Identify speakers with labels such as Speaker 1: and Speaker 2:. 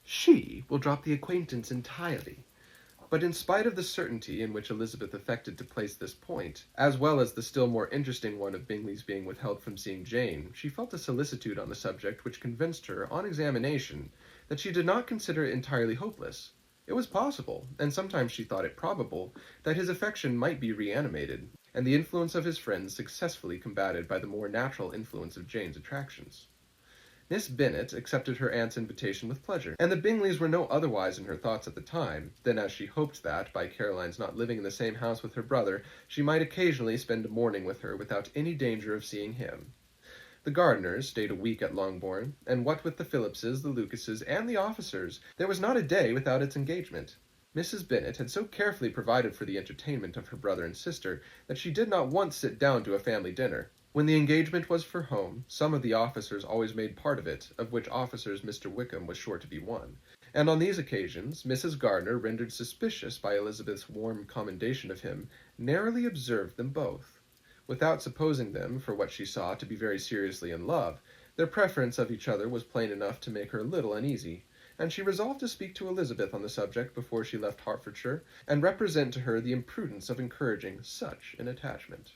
Speaker 1: She will drop the acquaintance entirely. But in spite of the certainty in which Elizabeth affected to place this point, as well as the still more interesting one of Bingley's being withheld from seeing Jane, she felt a solicitude on the subject which convinced her, on examination, that she did not consider it entirely hopeless. It was possible, and sometimes she thought it probable, that his affection might be reanimated, and the influence of his friends successfully combated by the more natural influence of Jane's attractions. Miss Bennet accepted her aunt's invitation with pleasure, and the Bingleys were no otherwise in her thoughts at the time than as she hoped that, by Caroline's not living in the same house with her brother, she might occasionally spend a morning with her without any danger of seeing him. The Gardiners stayed a week at Longbourn, and what with the Phillipses, the Lucases, and the officers, there was not a day without its engagement. Mrs. Bennet had so carefully provided for the entertainment of her brother and sister that she did not once sit down to a family dinner. When the engagement was for home, some of the officers always made part of it, of which officers Mr. Wickham was sure to be one, and on these occasions Mrs. Gardiner, rendered suspicious by Elizabeth's warm commendation of him, narrowly observed them both. Without supposing them, for what she saw, to be very seriously in love, their preference of each other was plain enough to make her a little uneasy, and she resolved to speak to Elizabeth on the subject before she left Hertfordshire, and represent to her the imprudence of encouraging such an attachment.